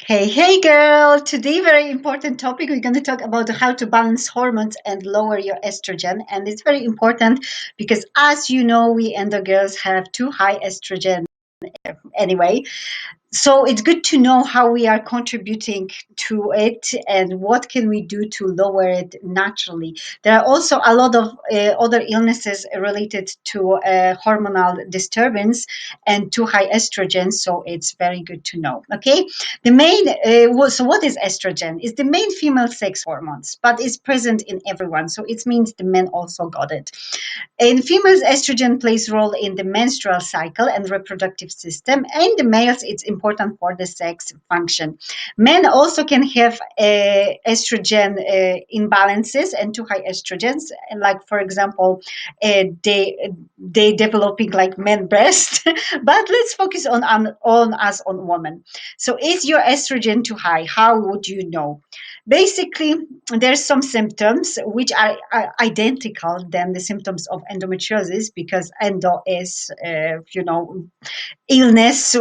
Hey girl. Today, very important topic. We're going to talk about how to balance hormones and lower your estrogen. And it's very important because, as you know, we endo girls have too high estrogen anyway. So it's good to know how we are contributing to it and what can we do to lower it naturally. There are also a lot of other illnesses related to hormonal disturbance and too high estrogen, so it's very good to know. Okay, the main so what is estrogen? It's the main female sex hormones, but it's present in everyone, so it means the men also got it. In females, estrogen plays role in the menstrual cycle and reproductive system. And the males, it's important for the sex function. Men also can have estrogen imbalances and too high estrogens. Like for example, they developing like men breast. But let's focus on us on women. So, is your estrogen too high? How would you know? Basically, there's some symptoms which are identical than the symptoms of endometriosis because endo is, illness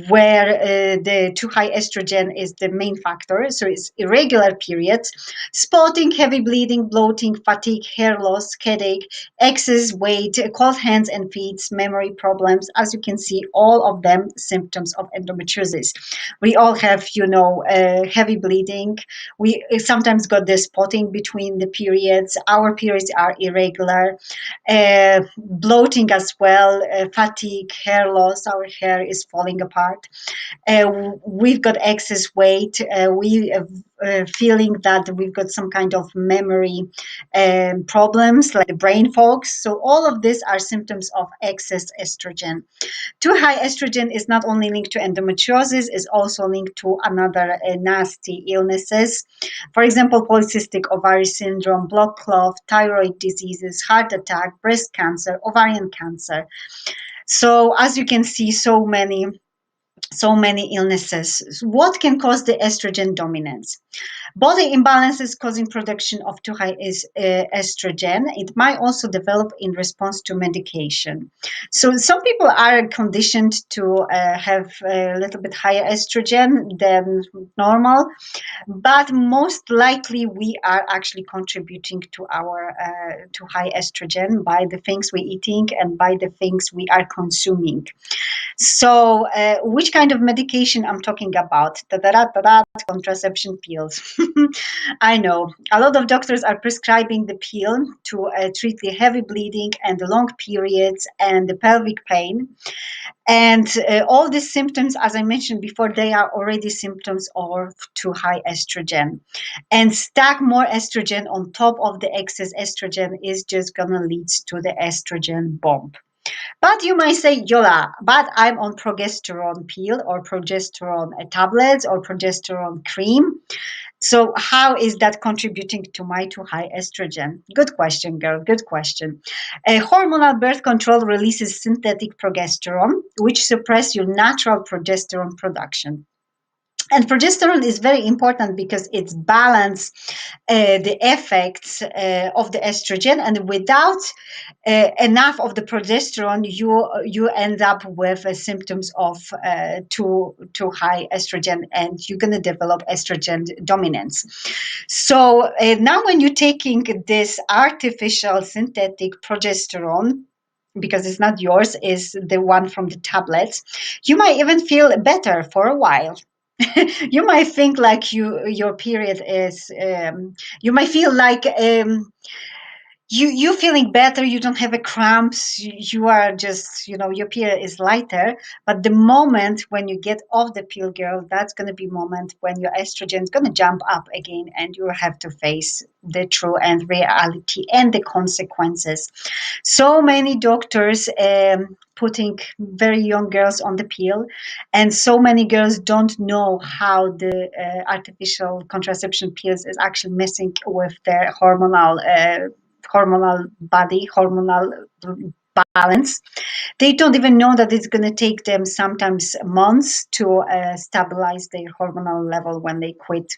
where the too high estrogen is the main factor. So it's irregular periods, spotting, heavy bleeding, bloating, fatigue, hair loss, headache, excess weight, cold hands and feet, memory problems. As you can see, all of them symptoms of endometriosis. We all have, heavy bleeding. We sometimes got the spotting between the periods. Our periods are irregular, bloating as well, fatigue, hair loss. Our hair is falling apart. We've got excess weight. We feeling that we've got some kind of memory problems like the brain fog. So all of these are symptoms of excess estrogen. Too high estrogen is not only linked to endometriosis, it's also linked to another nasty illnesses. For example, polycystic ovary syndrome, blood clot, thyroid diseases, heart attack, breast cancer, ovarian cancer. So as you can see, so many illnesses. What can cause the estrogen dominance? Body imbalances causing production of too high estrogen. It might also develop in response to medication. So some people are conditioned to have a little bit higher estrogen than normal, but most likely we are actually contributing to our to high estrogen by the things we're eating and by the things we are consuming. So, which kind of medication I'm talking about? Contraception pills. I know a lot of doctors are prescribing the pill to treat the heavy bleeding and the long periods and the pelvic pain. And all these symptoms, as I mentioned before, they are already symptoms of too high estrogen. And stack more estrogen on top of the excess estrogen is just going to lead to the estrogen bomb. But you might say, Yola, but I'm on progesterone pill or progesterone tablets or progesterone cream. So how is that contributing to my too high estrogen? Good question, girl. Good question. Hormonal birth control releases synthetic progesterone, which suppress your natural progesterone production. And progesterone is very important because it's balance the effects of the estrogen, and without enough of the progesterone, you end up with symptoms of too high estrogen, and you're going to develop estrogen dominance. So now, when you're taking this artificial synthetic progesterone, because it's not yours, is the one from the tablets, you might even feel better for a while. You might think like your period is you might feel like you feeling better, you don't have a cramps, you are just, your period is lighter. But the moment when you get off the pill, girl, that's going to be moment when your estrogen is going to jump up again, and you have to face the true and reality and the consequences. So many doctors putting very young girls on the pill, and so many girls don't know how the artificial contraception pills is actually messing with their hormonal body, hormonal balance. They don't even know that it's going to take them sometimes months to stabilize their hormonal level when they quit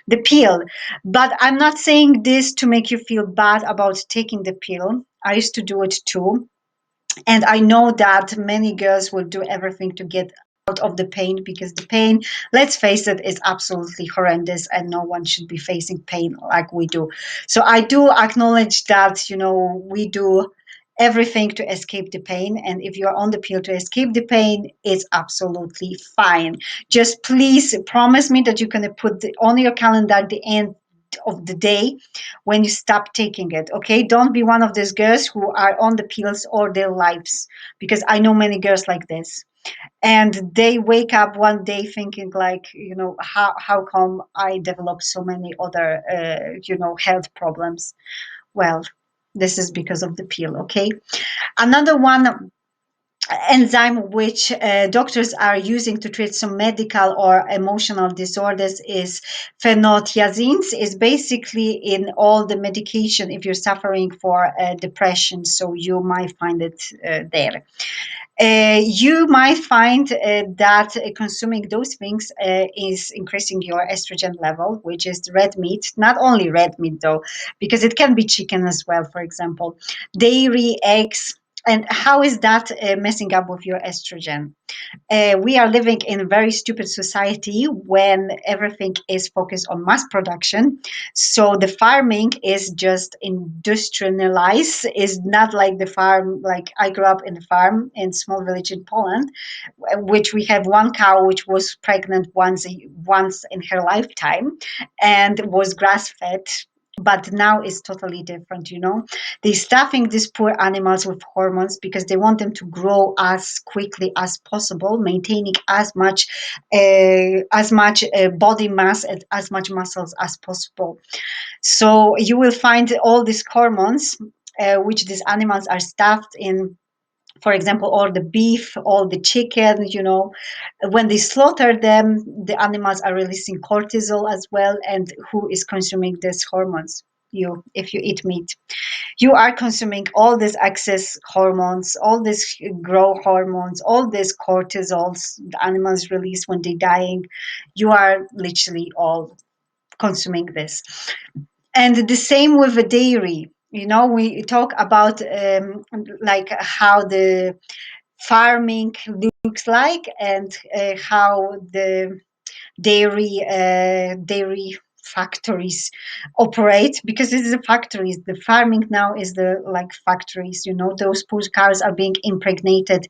the pill. But I'm not saying this to make you feel bad about taking the pill. I used to do it too. And I know that many girls will do everything to get of the pain, because the pain, let's face it, is absolutely horrendous, and no one should be facing pain like we do. So I do acknowledge that, we do everything to escape the pain, and if you're on the pill to escape the pain, it's absolutely fine. Just please promise me that you're going to put on your calendar the end of the day when you stop taking it. Okay, don't be one of those girls who are on the pills all their lives, because I know many girls like this, and they wake up one day thinking like, how come I develop so many other health problems. Well, this is because of the pill. Okay, another one enzyme which doctors are using to treat some medical or emotional disorders is phenothiazines. Is basically in all the medication if you're suffering for depression, so you might find it there. You might find that consuming those things is increasing your estrogen level, which is red meat. Not only red meat, though, because it can be chicken as well, for example, dairy, eggs. And how is that messing up with your estrogen? We are living in a very stupid society when everything is focused on mass production. So the farming is just industrialized. Is not like the farm. Like I grew up in a farm in a small village in Poland, which we have one cow which was pregnant once in her lifetime, and was grass fed. But now it's totally different. They're stuffing these poor animals with hormones because they want them to grow as quickly as possible, maintaining as much body mass and as much muscles as possible. So you will find all these hormones which these animals are stuffed in. For example, all the beef, all the chicken, when they slaughter them, the animals are releasing cortisol as well. And who is consuming these hormones? You, if you eat meat, you are consuming all these excess hormones, all these growth hormones, all these cortisols the animals release when they're dying. You are literally all consuming this. And the same with the dairy. We talk about like how the farming looks like, and how the dairy factories operate, because this is a factories. The farming now is the like factories. Those poor cows are being impregnated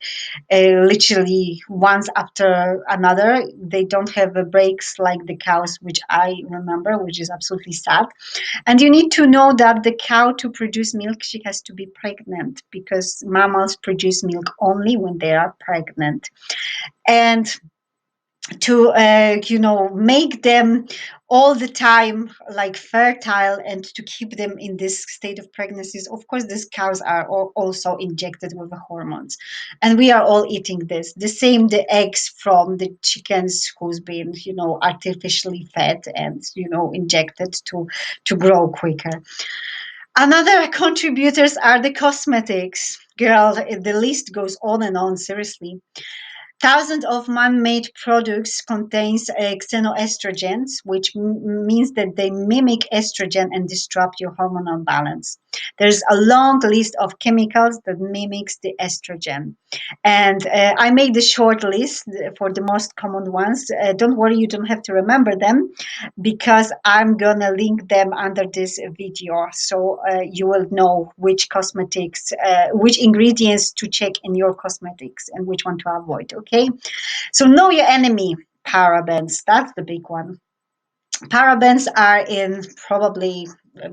literally once after another. They don't have breaks like the cows which I remember, which is absolutely sad. And you need to know that the cow, to produce milk, she has to be pregnant, because mammals produce milk only when they are pregnant. And to make them all the time like fertile, and to keep them in this state of pregnancies, of course these cows are also injected with the hormones, and we are all eating this. The same, the eggs from the chickens who's been artificially fed and injected to grow quicker. Another contributors are the cosmetics. Girl, the list goes on and on, seriously. Thousands of man-made products contains xenoestrogens, which means that they mimic estrogen and disrupt your hormonal balance. There's a long list of chemicals that mimics the estrogen. And I made the short list for the most common ones. Don't worry, you don't have to remember them, because I'm going to link them under this video. So you will know which cosmetics, which ingredients to check in your cosmetics and which one to avoid. Okay, so know your enemy. Parabens, that's the big one. Parabens are in probably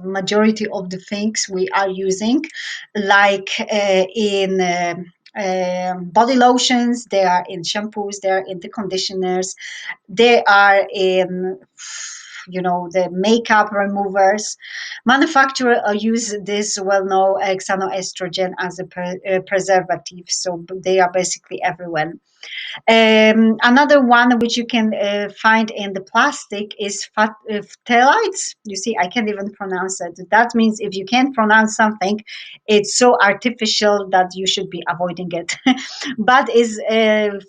majority of the things we are using, like in body lotions, they are in shampoos, they are in the conditioners, they are in the makeup removers. Manufacturers use this well-known xenoestrogen as a preservative, so they are basically everywhere. Another one which you can find in the plastic is phthalates. You see, I can't even pronounce it. That means if you can't pronounce something, it's so artificial that you should be avoiding it. But is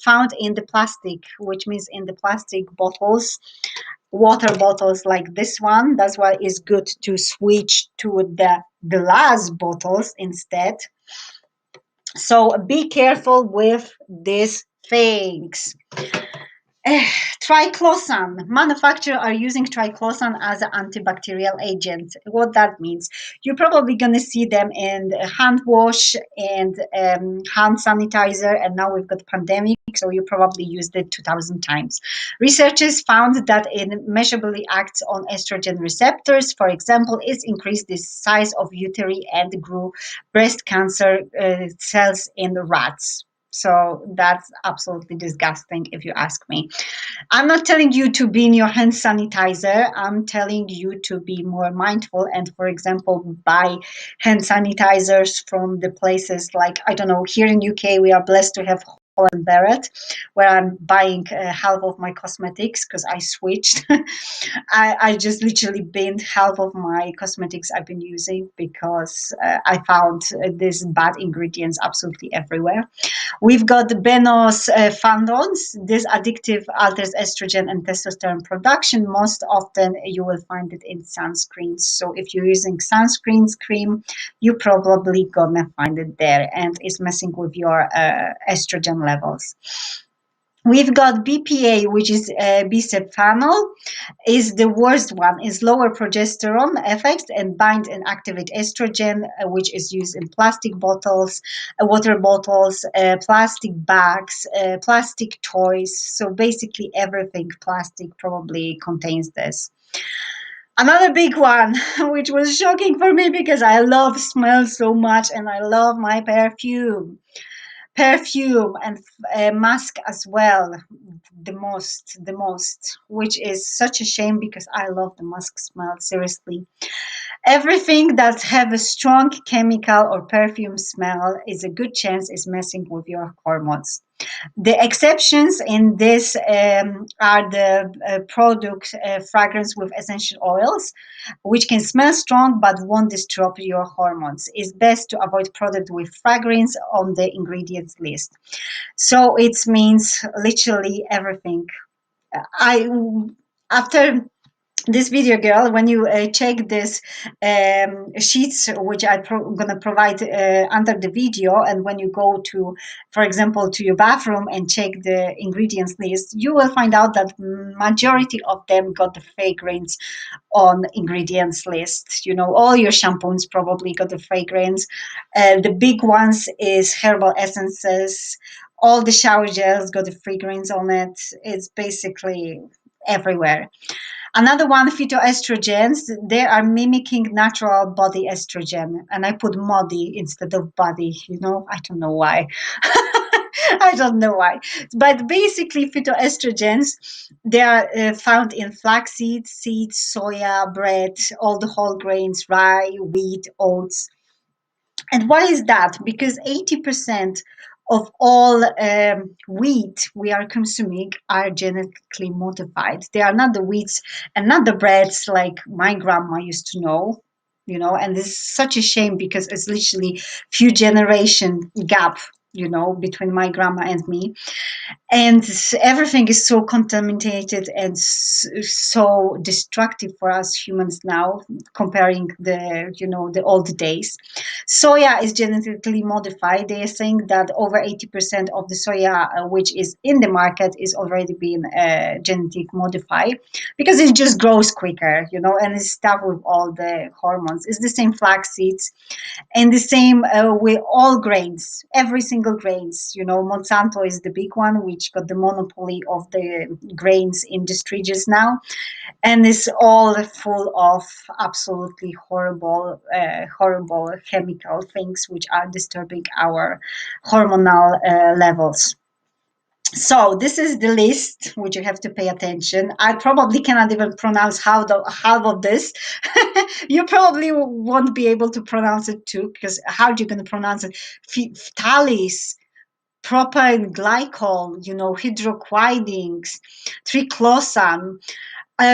found in the plastic, which means in the plastic bottles, water bottles like this one. That's why it's good to switch to the glass bottles instead. So be careful with these Thanks. Triclosan. Manufacturers are using triclosan as an antibacterial agent. What that means? You're probably going to see them in hand wash and hand sanitizer, and now we've got pandemic, so you probably used it 2,000 times. Researchers found that it measurably acts on estrogen receptors. For example, it's increased the size of uteri and grew breast cancer cells in the rats. So that's absolutely disgusting if you ask me. I'm not telling you to be in your hand sanitizer. I'm telling you to be more mindful and, for example, buy hand sanitizers from the places like, I don't know, here in UK, we are blessed to have Holland Barrett, where I'm buying half of my cosmetics because I switched. I just literally binned half of my cosmetics I've been using because I found these bad ingredients absolutely everywhere. We've got the phenols. This addictive alters estrogen and testosterone production. Most often, you will find it in sunscreens. So if you're using sunscreens cream, you're probably gonna find it there, and it's messing with your estrogen levels. We've got BPA, which is bisphenol, is the worst one. Is lower progesterone effects and bind and activate estrogen, which is used in plastic bottles, water bottles, plastic bags, plastic toys. So basically everything plastic probably contains this. Another big one, which was shocking for me because I love smell so much and I love my perfume and mask as well, the most, which is such a shame because I love the mask smell, seriously. Everything that have a strong chemical or perfume smell is a good chance is messing with your hormones. The exceptions in this are the product fragrance with essential oils, which can smell strong but won't disrupt your hormones. It's best to avoid product with fragrance on the ingredients list. So it means literally everything. I after this video, girl, when you check this sheets which I'm gonna provide under the video, and when you go to, for example, to your bathroom and check the ingredients list, you will find out that majority of them got the fragrance on ingredients list. You know, all your shampoos probably got the fragrance. The big ones is herbal essences. All the shower gels got the fragrance on it. It's basically everywhere. Another one, phytoestrogens, they are mimicking natural body estrogen. And I put body instead of body, you know, I don't know why. I don't know why. But basically, phytoestrogens, they are found in flaxseed, seeds, soya, bread, all the whole grains, rye, wheat, oats. And why is that? Because 80% of all wheat we are consuming are genetically modified. They are not the wheats and not the breads like my grandma used to know, you know, and this is such a shame because it's literally few generation gap, you know, between my grandma and me, and everything is so contaminated and so destructive for us humans now, comparing the, you know, the old days. Soya is genetically modified. They are saying that over 80% of the soya which is in the market is already being genetic modified because it just grows quicker, you know, and it's stuffed with all the hormones. It's the same flax seeds and the same with all grains, every single grains. You know, Monsanto is the big one, which got the monopoly of the grains industry just now, and it's all full of absolutely horrible chemical things which are disturbing our hormonal levels. So this is the list which you have to pay attention. I probably cannot even pronounce half of this. You probably won't be able to pronounce it too, because how are you going to pronounce it? Phthalate, propane glycol, you know, hydroquinidins, triclosan.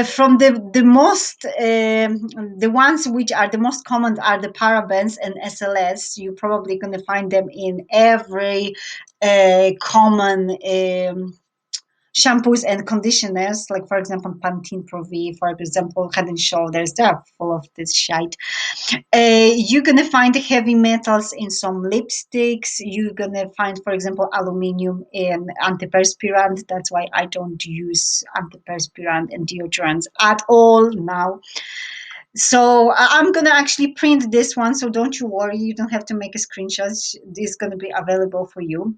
From the most the ones which are the most common are the parabens and SLS. You're probably going to find them in every common shampoos and conditioners, like for example Pantene Pro V, for example Head and Shoulders, they're full of this shite. You're gonna find heavy metals in some lipsticks. You're gonna find, for example, aluminium in antiperspirant. That's why I don't use antiperspirant and deodorants at all now. So I'm gonna actually print this one, so don't you worry, you don't have to make a screenshot. It's gonna be available for you.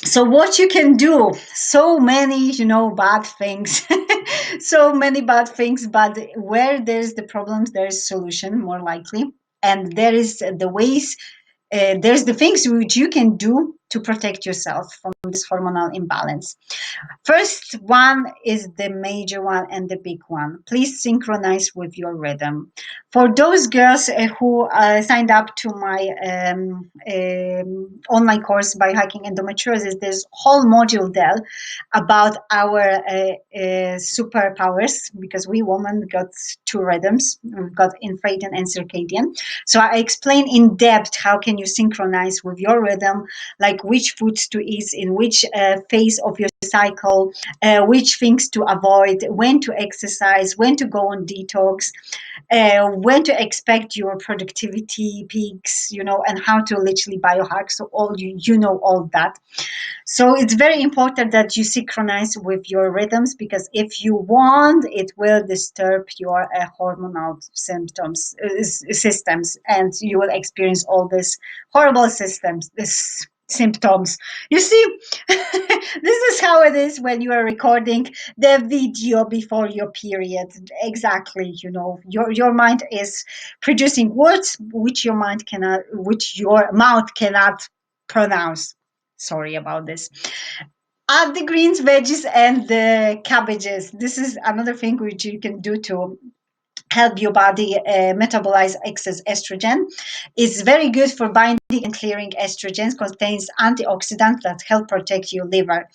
So what you can do, so many, bad things, so many bad things, but where there's the problems, there's solution more likely. And there is the ways, there's the things which you can do to protect yourself from this hormonal imbalance. First one is the major one and the big one. Please synchronize with your rhythm. For those girls who signed up to my online course Biohacking Endometriosis, there's a whole module there about our superpowers, because we women got two rhythms. We've got infradian and circadian. So I explain in depth how can you synchronize with your rhythm, like which foods to eat in which phase of your cycle, which things to avoid, when to exercise, when to go on detox, when to expect your productivity peaks, and how to literally biohack. So all you know all that. So it's very important that you synchronize with your rhythms, because if you want, it will disturb your hormonal systems, and you will experience all these horrible symptoms. You see, this is how it is when you are recording the video before your period. Exactly, your mind is producing words which your mouth cannot pronounce. Sorry about this. Add the greens, veggies, and the cabbages. This is another thing which you can do to help your body metabolize excess estrogen. It's very good for binding and clearing estrogens, contains antioxidants that help protect your liver.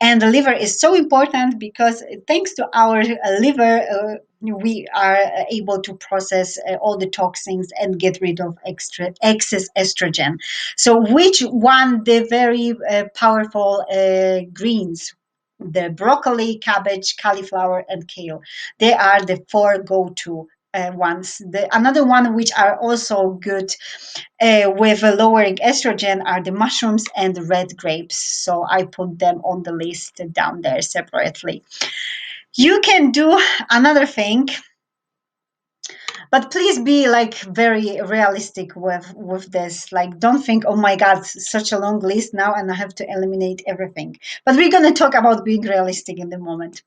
And the liver is so important because thanks to our liver, we are able to process all the toxins and get rid of excess estrogen. So which one? The very powerful greens, the broccoli, cabbage, cauliflower, and kale. They are the four go-to ones. Another one which are also good with lowering estrogen are the mushrooms and the red grapes. So I put them on the list down there separately. You can do another thing, but please be like very realistic with this. Like, don't think, oh my god, such a long list now and I have to eliminate everything. But we're going to talk about being realistic in the moment.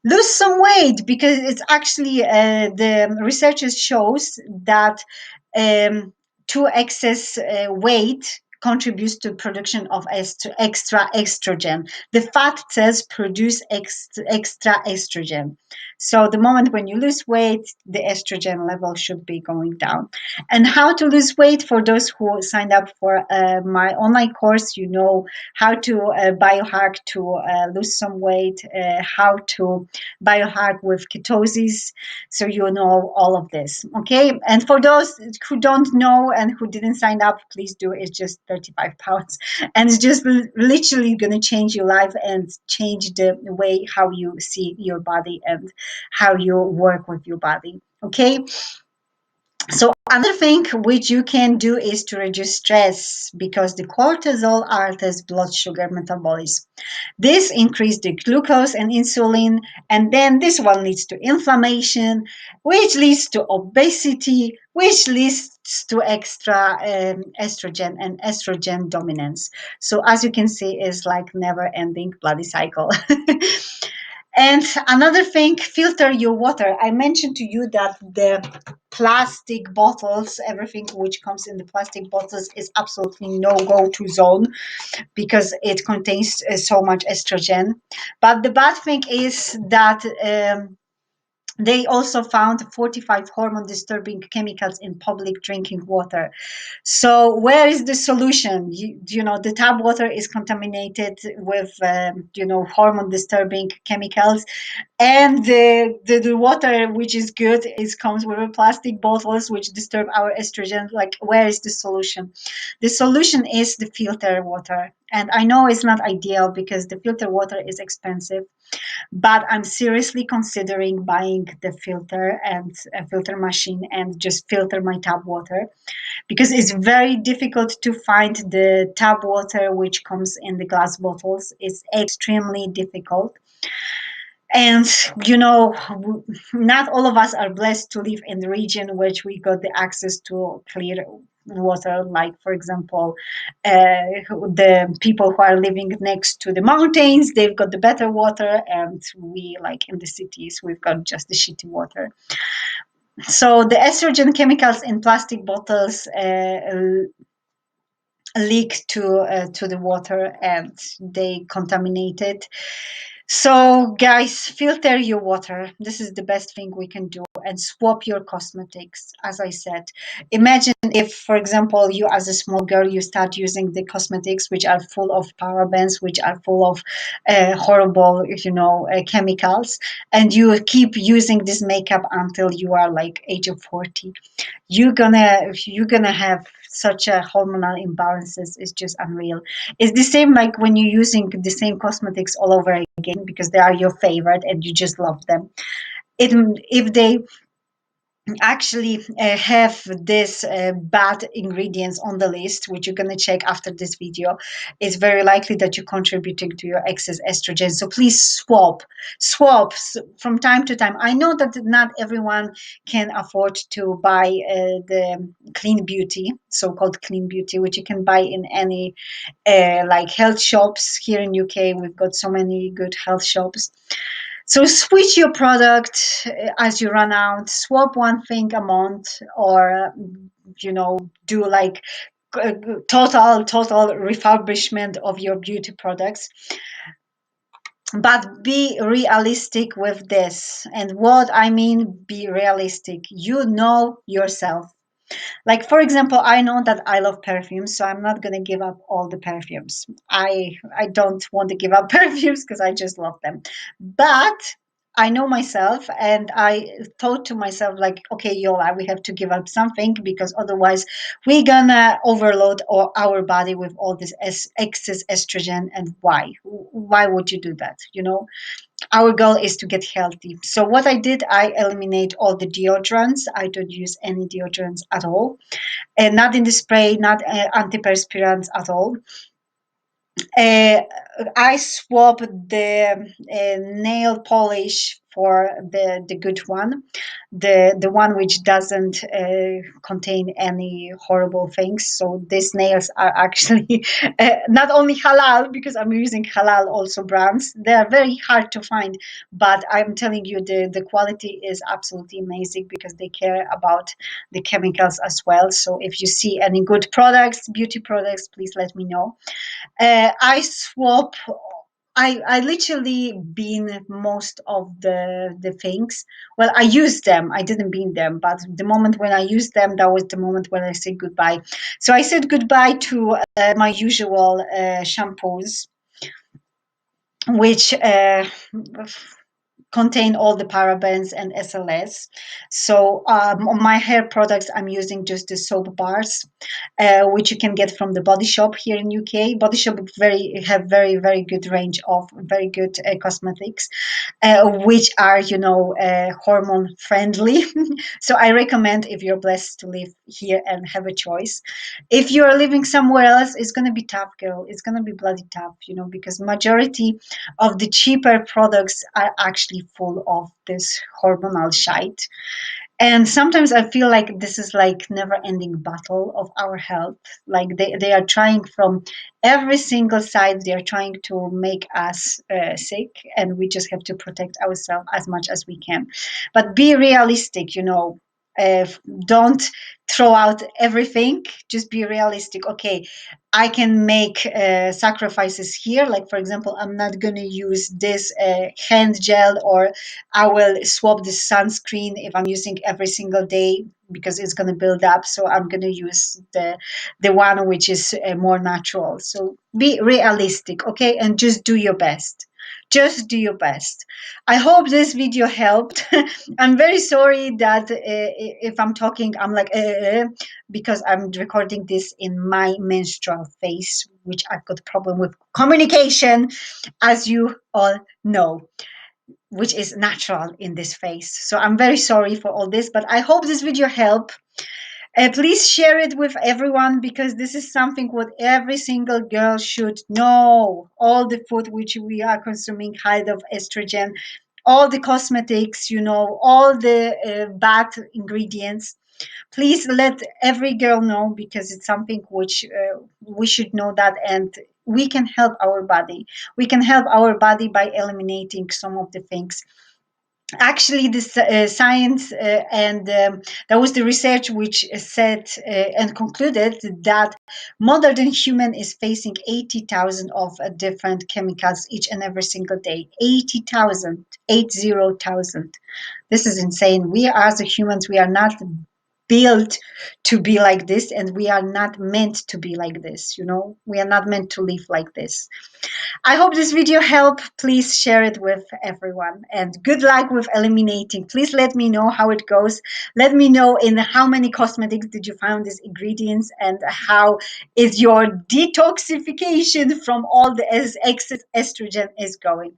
Lose some weight, because it's actually the researchers shows that too excess weight contributes to production of extra estrogen. The fat cells produce extra estrogen. So the moment when you lose weight, the estrogen level should be going down. And how to lose weight, for those who signed up for my online course, how to biohack to lose some weight, how to biohack with ketosis. So you know all of this. Okay. And for those who don't know and who didn't sign up, please do. It's just 35 pounds. And it's just literally going to change your life and change the way how you see your body and how you work with your body. Okay. So another thing which you can do is to reduce stress, because the cortisol alters blood sugar metabolism. This increases the glucose and insulin, and then this one leads to inflammation, which leads to obesity, which leads to extra estrogen and estrogen dominance. So as you can see, it's like never-ending bloody cycle. And another thing, filter your water. I mentioned to you that the plastic bottles, everything which comes in the plastic bottles is absolutely no go-to zone, because it contains so much estrogen. But the bad thing is that they also found 45 hormone disturbing chemicals in public drinking water. So where is the solution? The tap water is contaminated with hormone disturbing chemicals, and the water which is good comes with plastic bottles which disturb our estrogen. Like, where is the solution? The solution is the filter water. And I know it's not ideal because the filter water is expensive, but I'm seriously considering buying the filter and a filter machine and just filter my tap water, because it's very difficult to find the tap water which comes in the glass bottles. It's extremely difficult. And not all of us are blessed to live in the region which we got the access to clear water. Like, for example, the people who are living next to the mountains, they've got the better water, and we, like in the cities, we've got just the shitty water. So the estrogen chemicals in plastic bottles leak to the water, and they contaminate it. So, guys, filter your water. This is the best thing we can do. And swap your cosmetics. As I said, imagine if, for example, you as a small girl, you start using the cosmetics which are full of parabens, which are full of horrible, chemicals, and you keep using this makeup until you are like age of 40. You're gonna have such a hormonal imbalances. It's just unreal. It's the same like when you're using the same cosmetics all over again because they are your favorite and you just love them. If they actually have this bad ingredients on the list, which you're going to check after this video, it's very likely that you're contributing to your excess estrogen. So please swap from time to time. I know that not everyone can afford to buy the clean beauty, so-called clean beauty, which you can buy in any like health shops. Here in UK, we've got so many good health shops. So switch your product as you run out. Swap one thing a month, or do like total refurbishment of your beauty products. But be realistic with this. And what I mean, be realistic. You know yourself. Like, for example, I know that I love perfumes, so I'm not gonna give up all the perfumes. I don't want to give up perfumes because I just love them. But I know myself, and I thought to myself, like, okay, Yola, we have to give up something because otherwise we're gonna overload our body with all this excess estrogen. And why? Why would you do that? Our goal is to get healthy. So what I did, I eliminate all the deodorants. I don't use any deodorants at all, and not in the spray, not antiperspirants at all. Uh, I swap the nail polish for the good one, the one which doesn't contain any horrible things. So these nails are actually not only halal, because I'm using halal also brands. They are very hard to find, but I'm telling you the quality is absolutely amazing because they care about the chemicals as well. So if you see any good products, beauty products, please let me know. I swap. I literally bean most of the things. Well, I used them. I didn't bean them, but the moment when I used them, that was the moment when I said goodbye. So I said goodbye to my usual shampoos, which contain all the parabens and SLS. So on my hair products, I'm using just the soap bars, which you can get from the Body Shop here in UK. Body Shop have very good range of very good cosmetics, which are hormone friendly. So I recommend, if you're blessed to live here and have a choice. If you're living somewhere else, it's gonna be tough, girl. It's gonna be bloody tough, because majority of the cheaper products are actually full of this hormonal shite. And sometimes I feel like this is like never ending battle of our health. Like they are trying from every single side, they are trying to make us sick, and we just have to protect ourselves as much as we can. But be realistic, don't throw out everything. Just be realistic. Okay, I can make sacrifices here. Like, for example, I'm not going to use this hand gel, or I will swap the sunscreen if I'm using every single day because it's going to build up. So I'm going to use the one which is more natural. So be realistic, okay? And just do your best. Just do your best. I hope this video helped. I'm very sorry that if I'm talking, I'm like, because I'm recording this in my menstrual phase, which I've got a problem with communication, as you all know, which is natural in this phase. So I'm very sorry for all this, but I hope this video helped. Please share it with everyone, because this is something what every single girl should know. All the food which we are consuming high of estrogen, all the cosmetics, all the bad ingredients. Please let every girl know, because it's something which we should know that, and we can help our body. We can help our body by eliminating some of the things. Actually, this science and there was the research which said and concluded that modern human is facing 80,000 of different chemicals each and every single day. 80,000, 80,000. This is insane. We as humans, we are not built to be like this, and we are not meant to be like this. We are not meant to live like this. I hope this video helped. Please share it with everyone, and good luck with eliminating. Please let me know how it goes. Let me know in how many cosmetics did you find these ingredients, and how is your detoxification from all the excess estrogen is going.